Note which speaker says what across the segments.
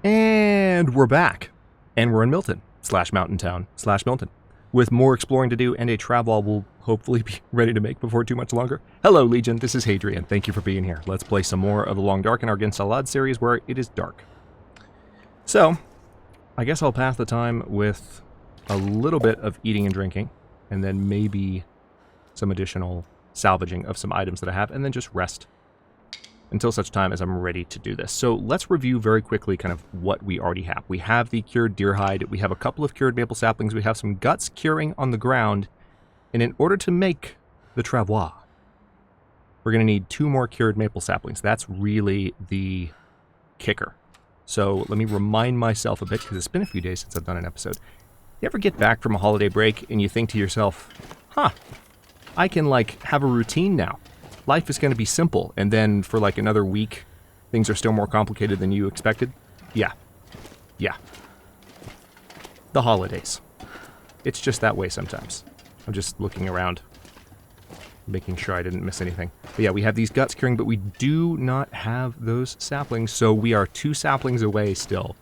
Speaker 1: And we're back. And we're in Milton, / Mountain Town, / Milton. With more exploring to do and a travel we'll hopefully be ready to make before too much longer. Hello, Legion. This is Hadrian. Thank you for being here. Let's play some more of the Long Dark in our Against Al series where it is dark. So, I guess I'll pass the time with a little bit of eating and drinking, and then maybe some additional salvaging of some items that I have, and then just rest until such time as I'm ready to do this. So let's review very quickly kind of what we already have. We have the cured deer hide, we have a couple of cured maple saplings, we have some guts curing on the ground, and in order to make the travois, we're going to need 2 more cured maple saplings. That's really the kicker. So let me remind myself a bit, because it's been a few days since I've done an episode. You ever get back from a holiday break and you think to yourself, I can like have a routine now. Life is going to be simple, and then for like another week, things are still more complicated than you expected? Yeah. The holidays. It's just that way sometimes. I'm just looking around, making sure I didn't miss anything. But yeah, we have these guts curing, but we do not have those saplings, so we are 2 saplings away still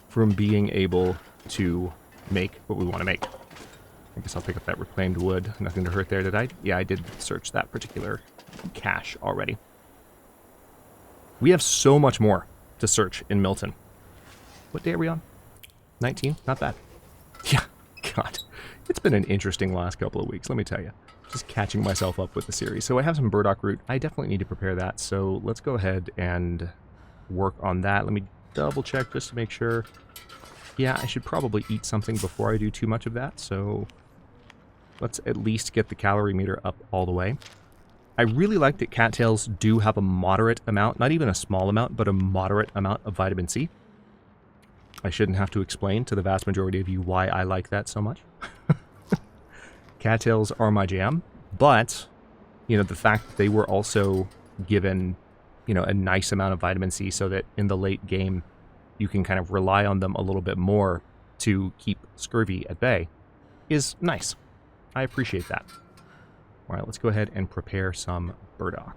Speaker 1: from being able to make what we want to make. I guess I'll pick up that reclaimed wood. Nothing to hurt there, did I? Yeah, I did search that particular cache already. We have so much more to search in Milton. What day are we on? 19? Not bad. Yeah, God. It's been an interesting last couple of weeks, let me tell you. Just catching myself up with the series. So I have some burdock root. I definitely need to prepare that, so let's go ahead and work on that. Let me double check just to make sure. Yeah, I should probably eat something before I do too much of that, so let's at least get the calorie meter up all the way. I really like that cattails do have a moderate amount, not even a small amount, but a moderate amount of vitamin C. I shouldn't have to explain to the vast majority of you why I like that so much. Cattails are my jam, but, the fact that they were also given, a nice amount of vitamin C so that in the late game you can kind of rely on them a little bit more to keep scurvy at bay is nice. I appreciate that. All right, let's go ahead and prepare some burdock.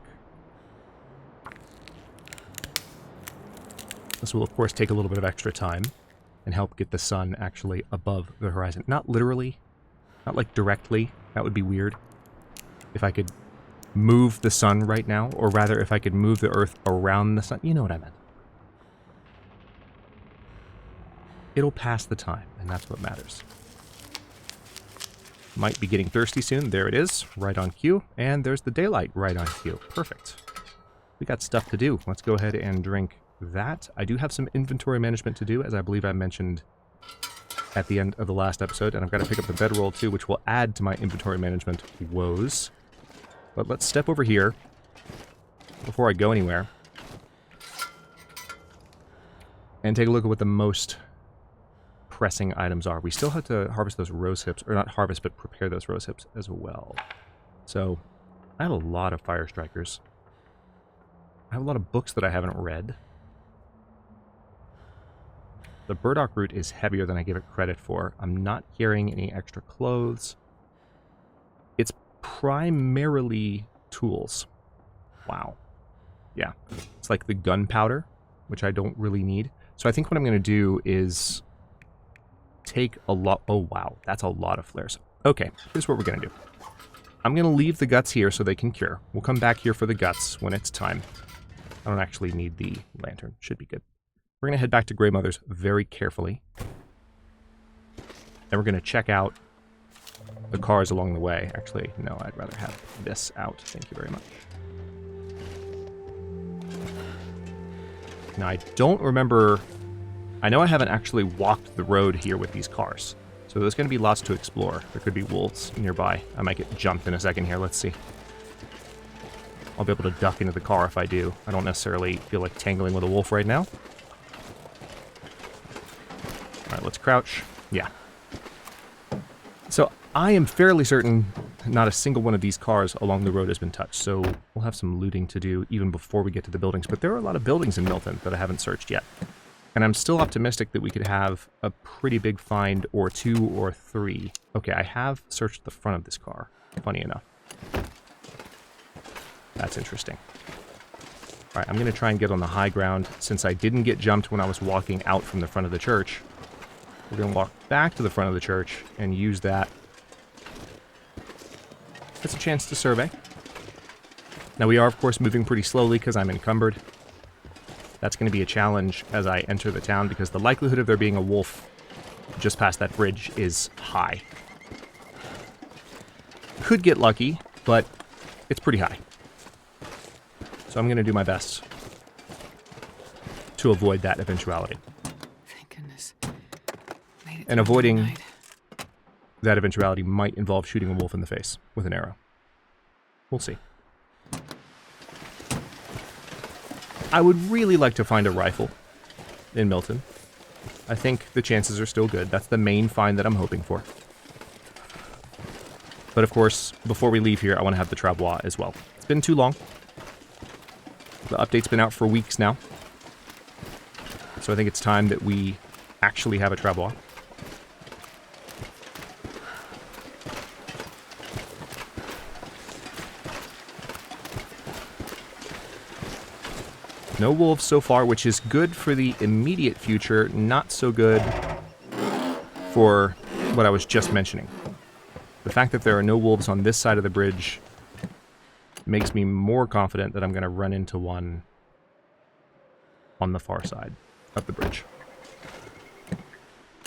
Speaker 1: This will, of course, take a little bit of extra time and help get the sun actually above the horizon. Not literally, not like directly. That would be weird. If I could move the sun right now, or rather if I could move the earth around the sun. You know what I meant. It'll pass the time, and that's what matters. Might be getting thirsty soon. There it is, right on cue. And there's the daylight right on cue. Perfect. We got stuff to do. Let's go ahead and drink that. I do have some inventory management to do, as I believe I mentioned at the end of the last episode. And I've got to pick up the bedroll too, which will add to my inventory management woes. But let's step over here before I go anywhere and take a look at what the most pressing items are. We still have to harvest those rose hips, or not harvest, but prepare those rose hips as well. So, I have a lot of fire strikers. I have a lot of books that I haven't read. The burdock root is heavier than I give it credit for. I'm not carrying any extra clothes. It's primarily tools. Wow. Yeah. It's like the gunpowder, which I don't really need. So I think what I'm going to do is take a lot. Oh, wow. That's a lot of flares. Okay, here's what we're going to do. I'm going to leave the guts here so they can cure. We'll come back here for the guts when it's time. I don't actually need the lantern. Should be good. We're going to head back to Grey Mother's very carefully. And we're going to check out the cars along the way. Actually, no, I'd rather have this out. Thank you very much. Now, I don't remember. I know I haven't actually walked the road here with these cars, so there's going to be lots to explore. There could be wolves nearby. I might get jumped in a second here. Let's see. I'll be able to duck into the car if I do. I don't necessarily feel like tangling with a wolf right now. All right, let's crouch. Yeah. So I am fairly certain not a single one of these cars along the road has been touched, so we'll have some looting to do even before we get to the buildings. But there are a lot of buildings in Milton that I haven't searched yet. And I'm still optimistic that we could have a pretty big find, or 2 or 3. Okay, I have searched the front of this car, funny enough. That's interesting. Alright, I'm going to try and get on the high ground. Since I didn't get jumped when I was walking out from the front of the church, we're going to walk back to the front of the church and use that as a chance to survey. Now we are, of course, moving pretty slowly because I'm encumbered. That's going to be a challenge as I enter the town because the likelihood of there being a wolf just past that bridge is high. Could get lucky, but it's pretty high. So I'm going to do my best to avoid that eventuality.
Speaker 2: Thank goodness.
Speaker 1: And avoiding that eventuality might involve shooting a wolf in the face with an arrow. We'll see. I would really like to find a rifle in Milton. I think the chances are still good. That's the main find that I'm hoping for. But of course, before we leave here, I want to have the travois as well. It's been too long. The update's been out for weeks now. So I think it's time that we actually have a travois. No wolves so far, which is good for the immediate future, not so good for what I was just mentioning. The fact that there are no wolves on this side of the bridge makes me more confident that I'm going to run into one on the far side of the bridge.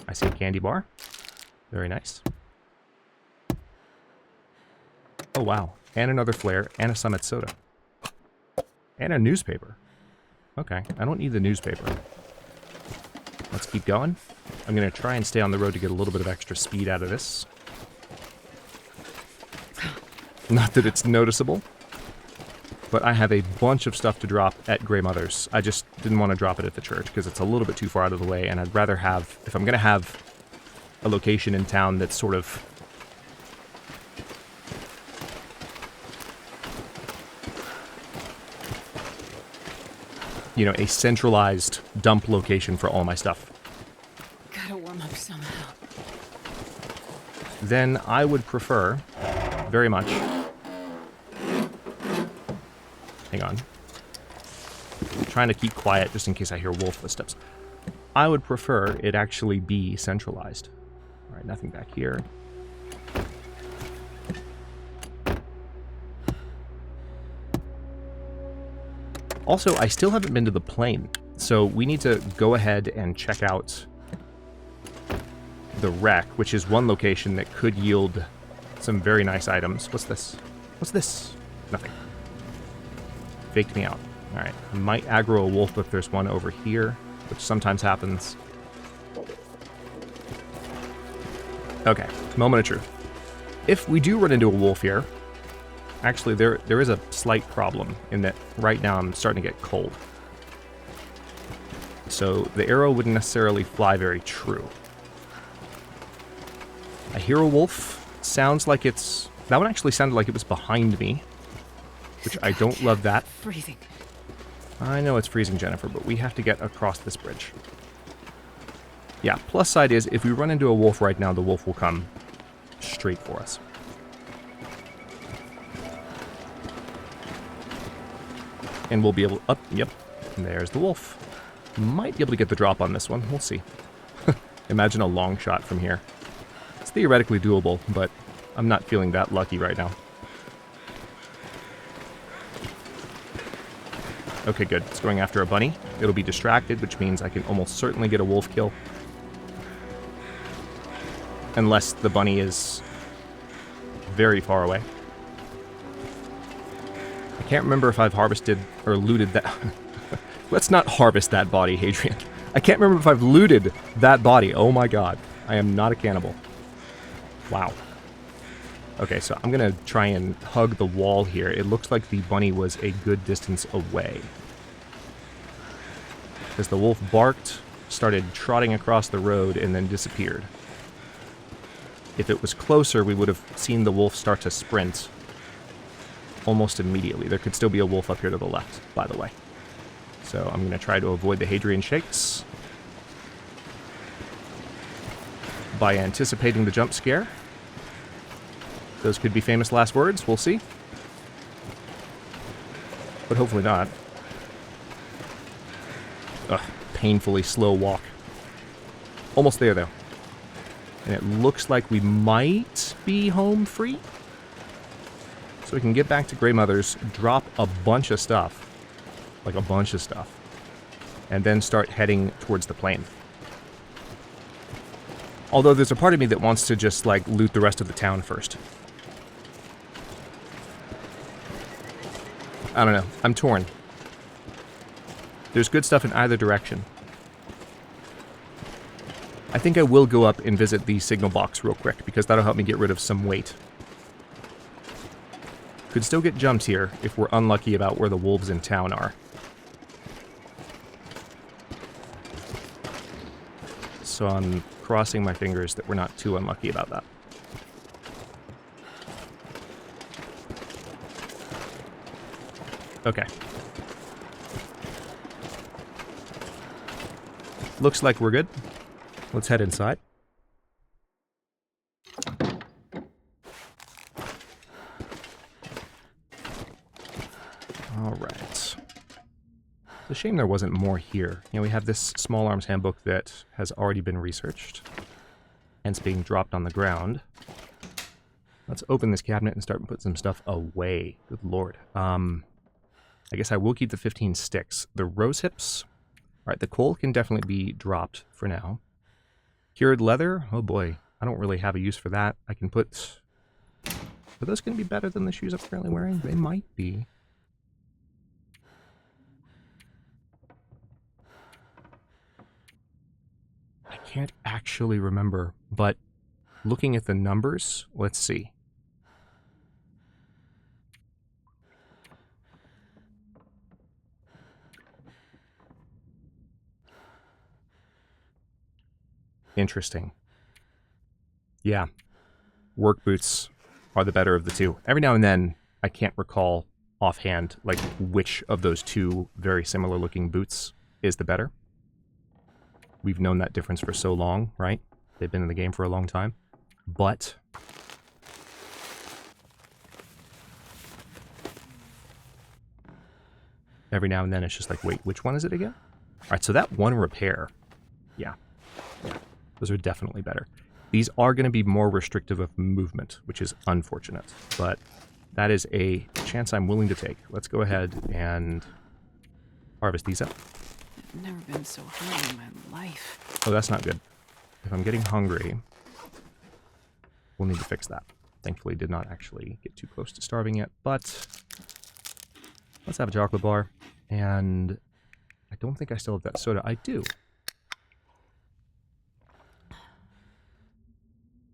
Speaker 1: I see a candy bar. Very nice. Oh, wow. And another flare, and a Summit soda. And a newspaper. Okay, I don't need the newspaper. Let's keep going. I'm going to try and stay on the road to get a little bit of extra speed out of this. Not that it's noticeable. But I have a bunch of stuff to drop at Grey Mother's. I just didn't want to drop it at the church because it's a little bit too far out of the way, and I'd rather have, if I'm going to have a location in town that's sort of you know, a centralized dump location for all my stuff.
Speaker 2: Gotta warm up somehow.
Speaker 1: Then I would prefer, very much... Hang on. I'm trying to keep quiet just in case I hear wolf footsteps. I would prefer it actually be centralized. Alright, nothing back here. Also, I still haven't been to the plain, so we need to go ahead and check out the wreck, which is one location that could yield some very nice items. What's this? What's this? Nothing. Faked me out. Alright, I might aggro a wolf if there's one over here, which sometimes happens. Okay, moment of truth. If we do run into a wolf here, actually there is a slight problem in that right now I'm starting to get cold. So the arrow wouldn't necessarily fly very true. I hear a wolf. Sounds like it's... That one actually sounded like it was behind me, which I don't love that.
Speaker 2: Freezing.
Speaker 1: I know it's freezing, Jennifer, but we have to get across this bridge. Yeah, plus side is, if we run into a wolf right now, the wolf will come straight for us. And we'll be able... Up, yep, and there's the wolf. Might be able to get the drop on this one. We'll see. Imagine a long shot from here. It's theoretically doable, but I'm not feeling that lucky right now. Okay, good. It's going after a bunny. It'll be distracted, which means I can almost certainly get a wolf kill. Unless the bunny is very far away. I can't remember if I've harvested or looted that... Let's not harvest that body, Hadrian. I can't remember if I've looted that body. Oh my god. I am not a cannibal. Wow. Okay, so I'm going to try and hug the wall here. It looks like the bunny was a good distance away. Because the wolf barked, started trotting across the road, and then disappeared. If it was closer, we would have seen the wolf start to sprint almost immediately. There could still be a wolf up here to the left, by the way. So I'm going to try to avoid the Hadrian shakes by anticipating the jump scare. Those could be famous last words. We'll see. But hopefully not. Ugh, painfully slow walk. Almost there, though. And it looks like we might be home free. So we can get back to Grey Mother's, drop a bunch of stuff. Like a bunch of stuff. And then start heading towards the plane. Although there's a part of me that wants to just, like, loot the rest of the town first. I don't know. I'm torn. There's good stuff in either direction. I think I will go up and visit the signal box real quick, because that'll help me get rid of some weight. Could still get jumped here if we're unlucky about where the wolves in town are. So I'm crossing my fingers that we're not too unlucky about that. Okay. Looks like we're good. Let's head inside. All right. It's a shame there wasn't more here. You know, we have this small arms handbook that has already been researched, hence being dropped on the ground. Let's open this cabinet and start putting some stuff away. Good lord. I guess I will keep the 15 sticks. The rose hips. All right, the coal can definitely be dropped for now. Cured leather. Oh boy, I don't really have a use for that. I can put... Are those going to be better than the shoes I'm currently wearing? They might be. I can't actually remember, but looking at the numbers, let's see. Interesting. Yeah. Work boots are the better of the two. Every now and then, I can't recall offhand, like, which of those two very similar looking boots is the better. We've known that difference for so long, right? They've been in the game for a long time. But... every now and then, it's just like, wait, which one is it again? Alright, so that one repair. Yeah. Yeah. Those are definitely better. These are going to be more restrictive of movement, which is unfortunate. But that is a chance I'm willing to take. Let's go ahead and harvest these up.
Speaker 2: I've never been so hungry in my life.
Speaker 1: Oh, that's not good. If I'm getting hungry, we'll need to fix that. Thankfully, did not actually get too close to starving yet, but let's have a chocolate bar. And I don't think I still have that soda. I do.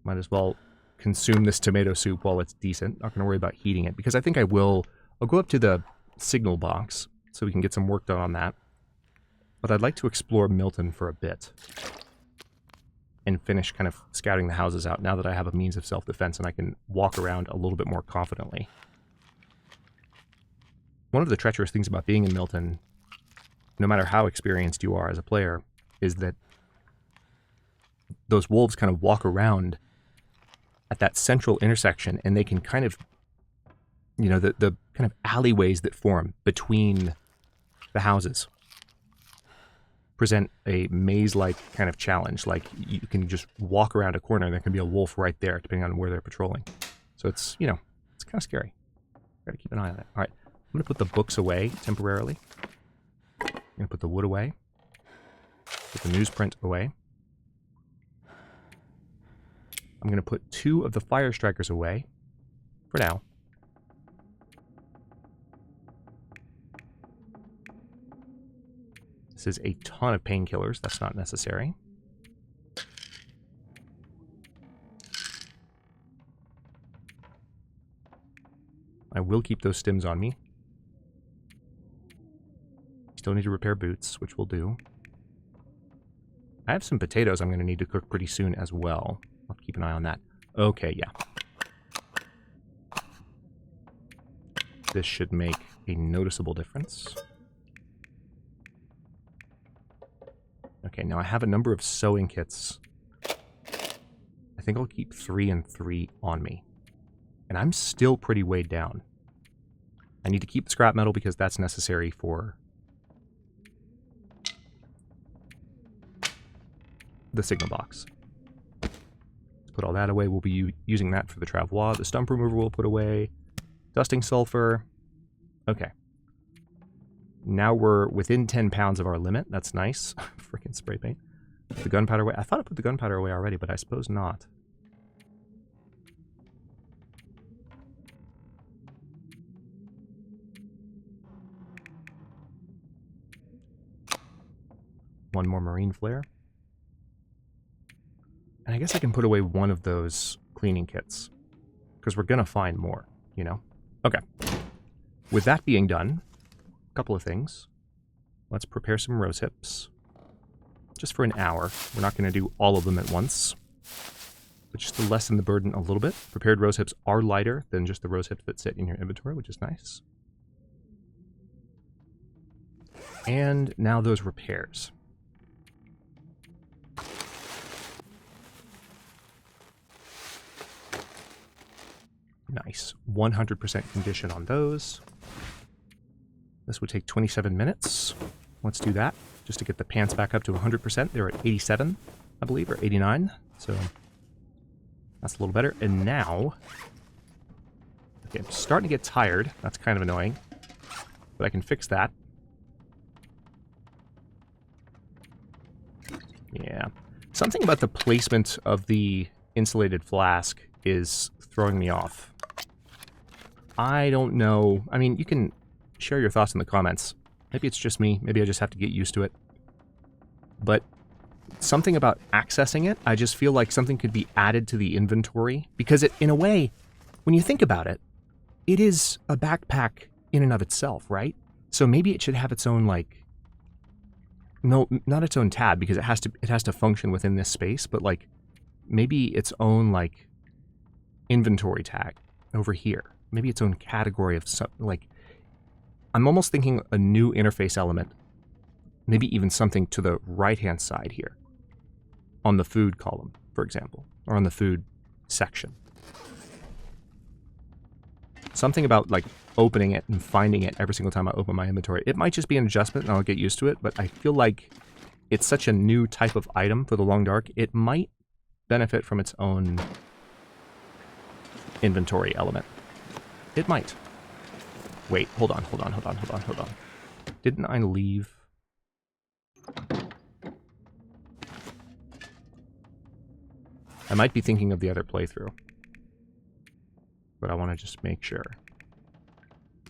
Speaker 1: Might as well consume this tomato soup while it's decent. Not going to worry about heating it, because I think I'll go up to the signal box so we can get some work done on that. But I'd like to explore Milton for a bit and finish kind of scouting the houses out now that I have a means of self-defense and I can walk around a little bit more confidently. One of the treacherous things about being in Milton, no matter how experienced you are as a player, is that those wolves kind of walk around at that central intersection, and they can kind of, you know, the kind of alleyways that form between the houses present a maze-like kind of challenge. Like, you can just walk around a corner and there can be a wolf right there, depending on where they're patrolling. So it's, you know, it's kind of scary. Gotta keep an eye on that. All right, I'm gonna put the books away temporarily. I'm gonna put the wood away. Put the newsprint away. I'm going to put 2 of the fire strikers away for now. This is a ton of painkillers. That's not necessary. I will keep those stims on me. Still need to repair boots, which we'll do. I have some potatoes I'm going to need to cook pretty soon as well. I'll keep an eye on that. Okay, yeah. This should make a noticeable difference. Okay, now I have a number of sewing kits. I think I'll keep 3 and 3 on me. And I'm still pretty weighed down. I need to keep scrap metal because that's necessary for the signal box. Let's put all that away. We'll be using that for the travois. The stump remover we'll put away. Dusting sulfur. Okay. Now we're within 10 pounds of our limit. That's nice. Freaking spray paint. The gunpowder away. I thought I put the gunpowder away already, but I suppose not. One more marine flare. And I guess I can put away one of those cleaning kits. Because we're going to find more, you know? Okay. With that being done, a couple of things. Let's prepare some rose hips. Just for an hour. We're not going to do all of them at once. But just to lessen the burden a little bit. Prepared rose hips are lighter than just the rose hips that sit in your inventory, which is nice. And now those repairs. Nice. 100% condition on those. This would take 27 minutes. Let's do that, just to get the pants back up to 100%. They're at 87, I believe, or 89. So that's a little better. And now, okay, I'm starting to get tired. That's kind of annoying, but I can fix that. Yeah. Something about the placement of the insulated flask is throwing me off. I don't know. I mean, you can share your thoughts in the comments. Maybe it's just me. Maybe I just have to get used to it. But something about accessing it, I just feel like something could be added to the inventory. Because it, in a way, when you think about it, it is a backpack in and of itself, right? So maybe it should have its own, like... No, not its own tab, because it has to function within this space, but, like, maybe its own, like, inventory tag over here. Maybe its own category of some, like, I'm almost thinking a new interface element. Maybe even something to the right-hand side here. On the food column, for example. Or on the food section. Something about, like, opening it and finding it every single time I open my inventory. It might just be an adjustment and I'll get used to it, but I feel like it's such a new type of item for the Long Dark, it might benefit from its own inventory element. It might. Wait, hold on. Didn't I leave? I might be thinking of the other playthrough. But I want to just make sure.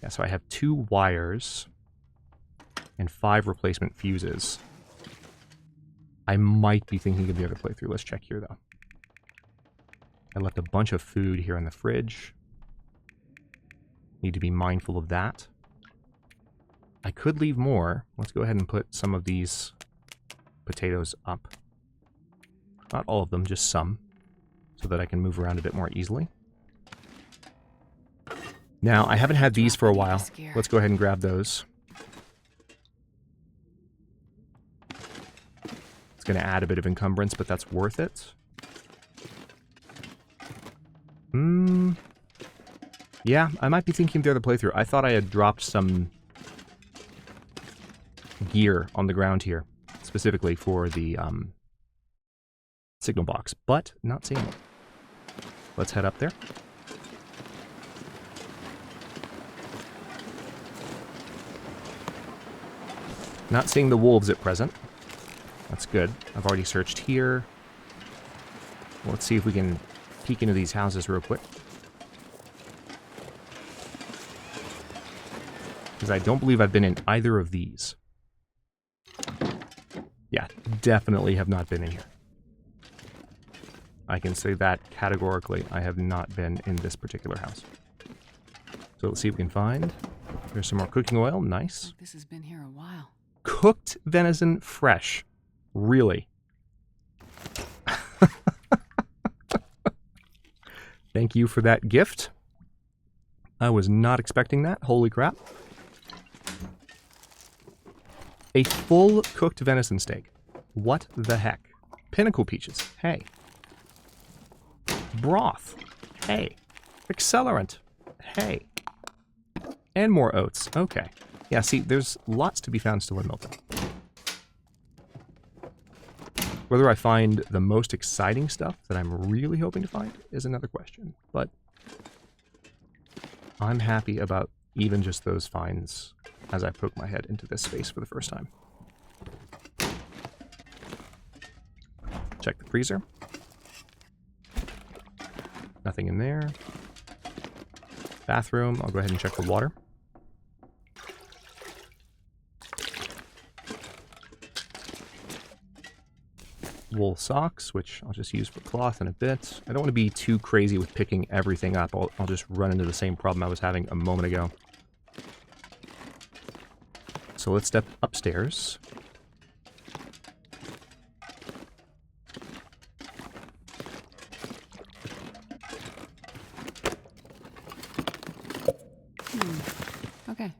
Speaker 1: Yeah, so I have 2 wires and 5 replacement fuses. I might be thinking of the other playthrough. Let's check here, though. I left a bunch of food here in the fridge. Need to be mindful of that. I could leave more. Let's go ahead and put some of these potatoes up. Not all of them, just some. So that I can move around a bit more easily. Now, I haven't had these for a while. Let's go ahead and grab those. It's going to add a bit of encumbrance, but that's worth it. Yeah, I might be thinking of the other playthrough. I thought I had dropped some gear on the ground here, specifically for the signal box, but not seeing it. Let's head up there. Not seeing the wolves at present. That's good. I've already searched here. Let's see if we can peek into these houses real quick. Because I don't believe I've been in either of these. Yeah, definitely have not been in here. I can say that categorically. I have not been in this particular house. So let's see if we can find. There's some more cooking oil. Nice.
Speaker 2: This has been here a while.
Speaker 1: Cooked venison fresh. Really? Thank you for that gift. I was not expecting that. Holy crap. A full cooked venison steak. What the heck? Pinnacle peaches. Hey. Broth. Hey. Accelerant. Hey. And more oats. Okay. Yeah, see, there's lots to be found still in Milton. Whether I find the most exciting stuff that I'm really hoping to find is another question. But I'm happy about even just those finds as I poke my head into this space for the first time. Check the freezer. Nothing in there. Bathroom. I'll go ahead and check the water. Wool socks, which I'll just use for cloth in a bit. I don't want to be too crazy with picking everything up. I'll just run into the same problem I was having a moment ago. So let's step upstairs.
Speaker 2: Okay.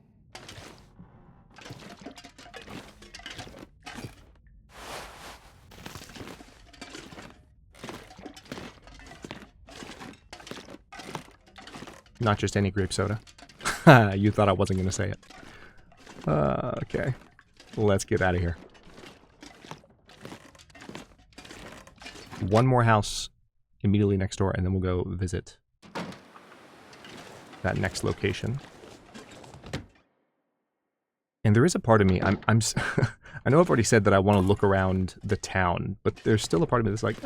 Speaker 1: Not just any grape soda. You thought I wasn't going to say it. Okay. Let's get out of here. One more house immediately next door, and then we'll go visit that next location. And there is a part of me, I know I've already said that I want to look around the town, but there's still a part of me that's like,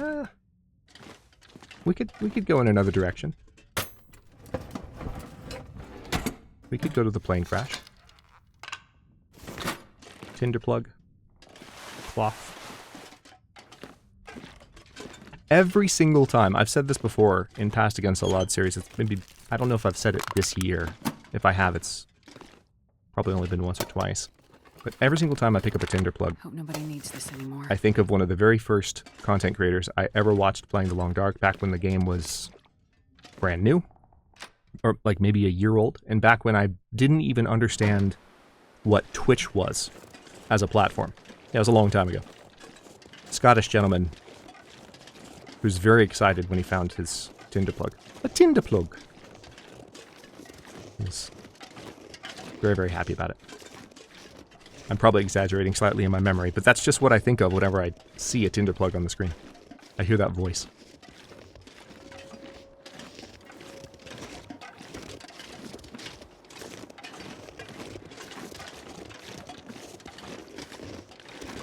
Speaker 1: we could go in another direction. We could go to the plane crash. Tinder plug. Cloth. Every single time, I've said this before in past Against All Odds series, it's maybe, I don't know if I've said it this year. If I have, it's probably only been once or twice. But every single time I pick up a Tinder plug,
Speaker 2: Hope nobody needs this anymore.
Speaker 1: I think of one of the very first content creators I ever watched playing The Long Dark, back when the game was brand new. Or like maybe a year old, and back when I didn't even understand what Twitch was as a platform. Yeah, it was a long time ago. Scottish gentleman who's very excited when he found his Tinder plug. A Tinder plug! He was very, very happy about it. I'm probably exaggerating slightly in my memory, but that's just what I think of whenever I see a Tinder plug on the screen. I hear that voice.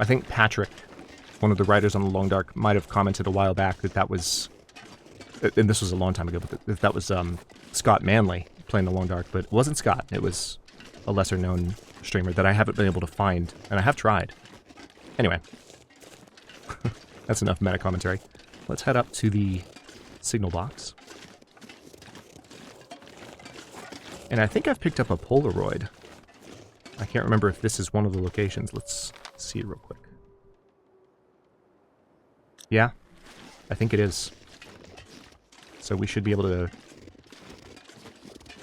Speaker 1: I think Patrick, one of the writers on The Long Dark, might have commented a while back that that was, and this was a long time ago, but that was Scott Manley playing The Long Dark, but it wasn't Scott. It was a lesser-known streamer that I haven't been able to find, and I have tried. Anyway, that's enough meta-commentary. Let's head up to the signal box. And I think I've picked up a Polaroid. I can't remember if this is one of the locations. Let's see it real quick. Yeah, I think it is. So we should be able to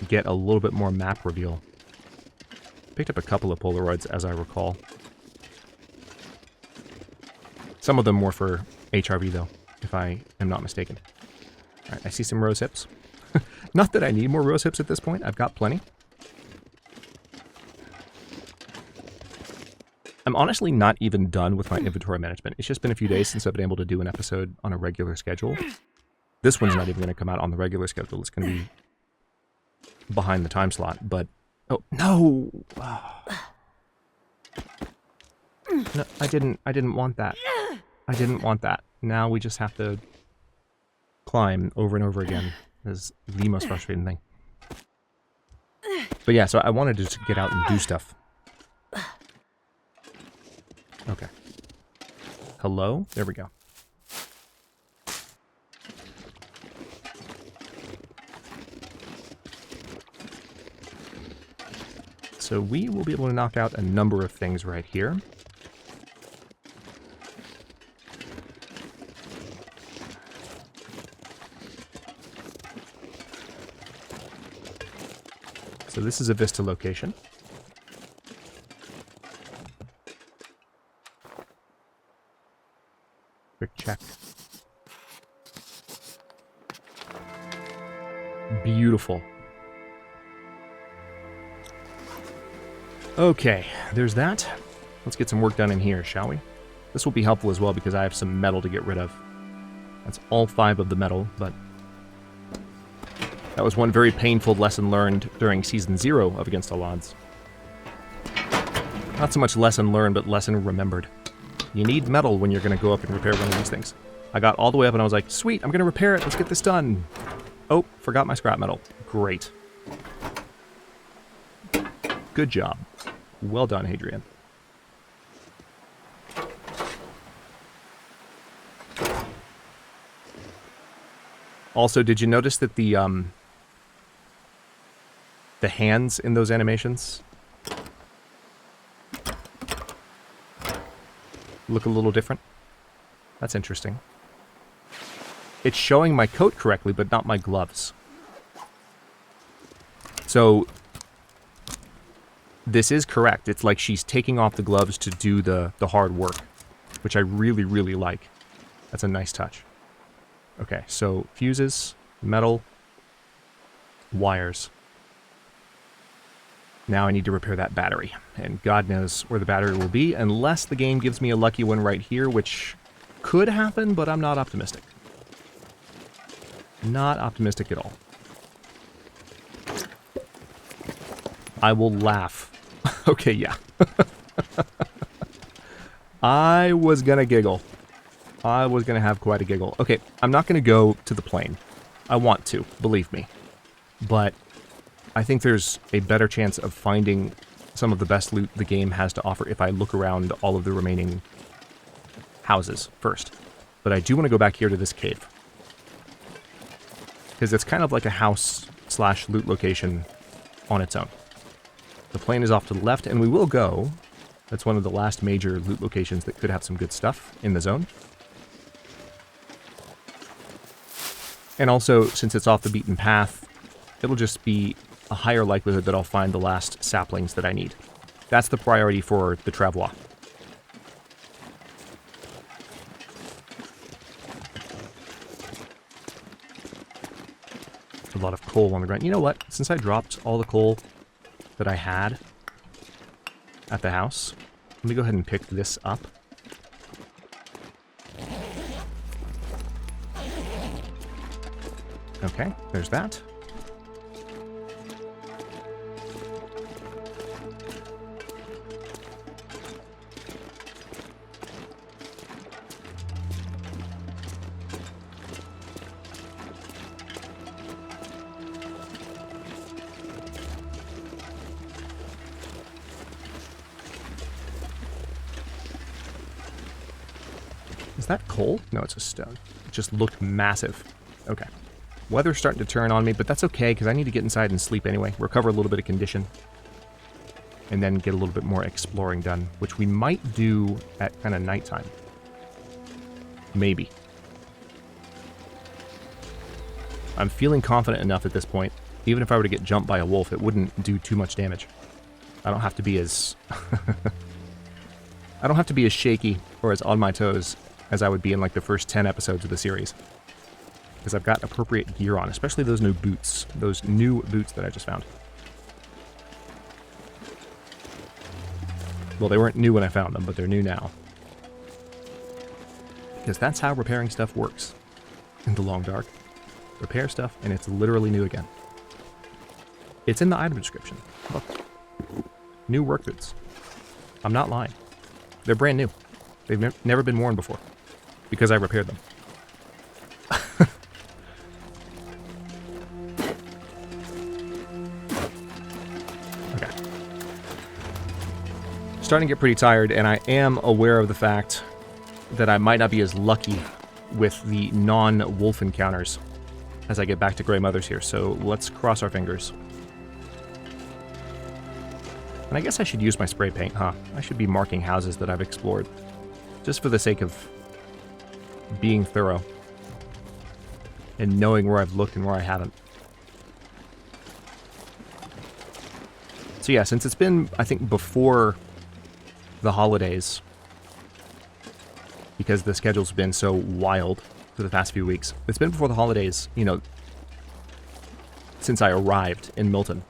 Speaker 1: get a little bit more map reveal. Picked up a couple of Polaroids, as I recall. Some of them were for HRV, though, if I am not mistaken. Alright, I see some rose hips. Not that I need more rose hips at this point. I've got plenty. I'm honestly not even done with my inventory management. It's just been a few days since I've been able to do an episode on a regular schedule. This one's not even going to come out on the regular schedule. It's going to be behind the time slot, but... Oh, no! No, I didn't want that. I didn't want that. Now we just have to climb over and over again. This is the most frustrating thing. But yeah, so I wanted to just get out and do stuff. Okay. Hello? There we go. So we will be able to knock out a number of things right here. So this is a Vista location. Quick check. Beautiful. Okay, there's that. Let's get some work done in here, shall we? This will be helpful as well because I have some metal to get rid of. That's all 5 of the metal, but that was one very painful lesson learned during Season 0 of Against All Odds. Not so much lesson learned, but lesson remembered. You need metal when you're going to go up and repair one of these things. I got all the way up and I was like, sweet, I'm going to repair it. Let's get this done. Oh, forgot my scrap metal. Great. Good job. Well done, Hadrian. Also, did you notice that the hands in those animations look a little different? That's interesting. It's showing my coat correctly, but not my gloves. So, this is correct. It's like she's taking off the gloves to do the hard work, which I really, really like. That's a nice touch. Okay, so fuses, metal, wires. Now I need to repair that battery, and God knows where the battery will be, unless the game gives me a lucky one right here, which could happen, but I'm not optimistic. Not optimistic at all. I will laugh. Okay, yeah. I was gonna giggle. I was gonna have quite a giggle. Okay, I'm not gonna go to the plane. I want to, believe me. But I think there's a better chance of finding some of the best loot the game has to offer if I look around all of the remaining houses first. But I do want to go back here to this cave. Because it's kind of like a house/loot location on its own. The plane is off to the left, and we will go. That's one of the last major loot locations that could have some good stuff in the zone. And also, since it's off the beaten path, it'll just be a higher likelihood that I'll find the last saplings that I need. That's the priority for the travois. A lot of coal on the ground. You know what? Since I dropped all the coal that I had at the house, let me go ahead and pick this up. Okay, there's that. Is that coal? No, it's a stone. It just looked massive. Okay. Weather's starting to turn on me, but that's okay, because I need to get inside and sleep anyway. Recover a little bit of condition. And then get a little bit more exploring done, which we might do at kind of nighttime. Maybe. I'm feeling confident enough at this point. Even if I were to get jumped by a wolf, it wouldn't do too much damage. I don't have to be as... I don't have to be as shaky or as on my toes as I would be in like the first 10 episodes of the series. Because I've got appropriate gear on, especially those new boots. Those new boots that I just found. Well, they weren't new when I found them, but they're new now. Because that's how repairing stuff works in the long dark. Repair stuff, and it's literally new again. It's in the item description. Look. New work boots. I'm not lying. They're brand new. They've never been worn before. Because I repaired them. Okay. Starting to get pretty tired, and I am aware of the fact that I might not be as lucky with the non-wolf encounters as I get back to Grey Mothers here, so let's cross our fingers. And I guess I should use my spray paint, huh? I should be marking houses that I've explored. Just for the sake of being thorough. And knowing where I've looked and where I haven't. So yeah, since it's been, I think, before the holidays, because the schedule's been so wild for the past few weeks, it's been before the holidays, you know, since I arrived in Milton.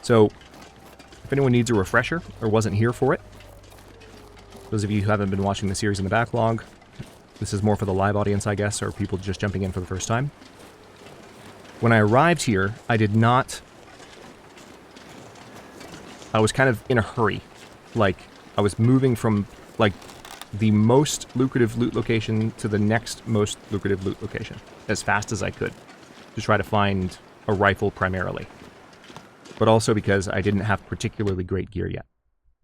Speaker 1: So, if anyone needs a refresher or wasn't here for it, Those of you who haven't been watching the series in the backlog, this is more for the live audience, I guess, or people just jumping in for the first time. When I arrived here, I was kind of in a hurry. Like, I was moving from, like, the most lucrative loot location to the next most lucrative loot location as fast as I could to try to find a rifle primarily. But also because I didn't have particularly great gear yet.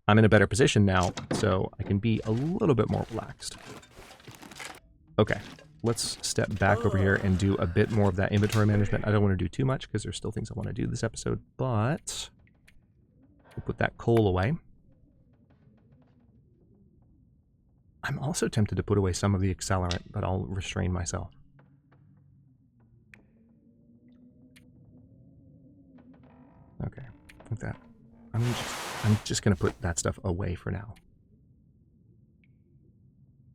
Speaker 1: I'm in a better position now, so I can be a little bit more relaxed. Okay, let's step back over here and do a bit more of that inventory management. I don't want to do too much because there's still things I want to do this episode, but we'll put that coal away. I'm also tempted to put away some of the accelerant, but I'll restrain myself. Okay, like that. I'm just going to put that stuff away for now.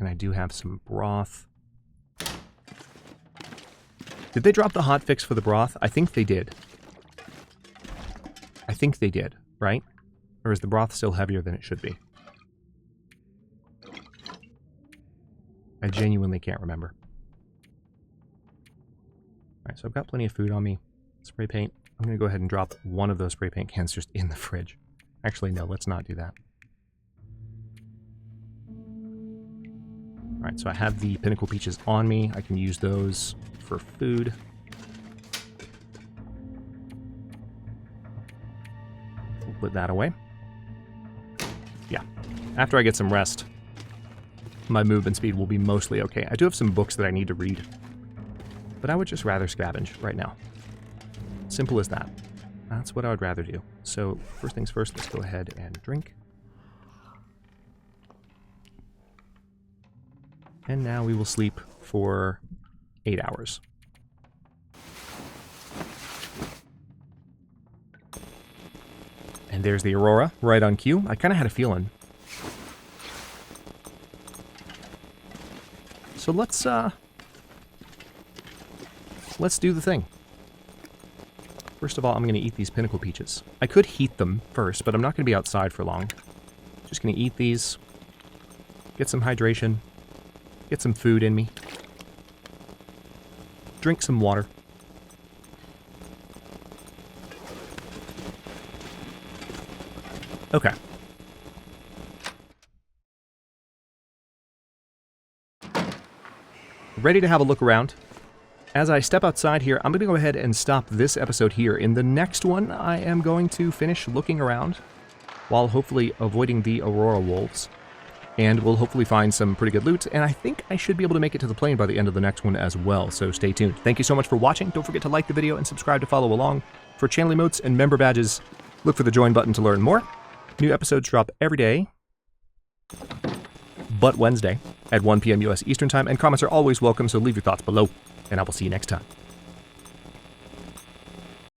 Speaker 1: And I do have some broth. Did they drop the hotfix for the broth? I think they did. I think they did, right? Or is the broth still heavier than it should be? I genuinely can't remember. Alright, so I've got plenty of food on me. Spray paint. I'm going to go ahead and drop one of those spray paint cans just in the fridge. Actually, no, let's not do that. Alright, so I have the pinnacle peaches on me. I can use those for food. We'll put that away. Yeah. After I get some rest, my movement speed will be mostly okay. I do have some books that I need to read, but I would just rather scavenge right now. Simple as that. That's what I would rather do. So first things first, let's go ahead and drink. And now we will sleep for 8 hours. And there's the Aurora, right on cue. I kind of had a feeling. So let's do the thing. First of all, I'm going to eat these pinnacle peaches. I could heat them first, but I'm not going to be outside for long. Just going to eat these, get some hydration, get some food in me, drink some water. Okay. Ready to have a look around. As I step outside here, I'm going to go ahead and stop this episode here. In the next one, I am going to finish looking around while hopefully avoiding the Aurora wolves. And we'll hopefully find some pretty good loot, and I think I should be able to make it to the plane by the end of the next one as well, so stay tuned. Thank you so much for watching. Don't forget to like the video and subscribe to follow along. For channel emotes and member badges, look for the join button to learn more. New episodes drop every day, but Wednesday at 1 p.m. US Eastern Time, and comments are always welcome, so leave your thoughts below, and I will see you next time.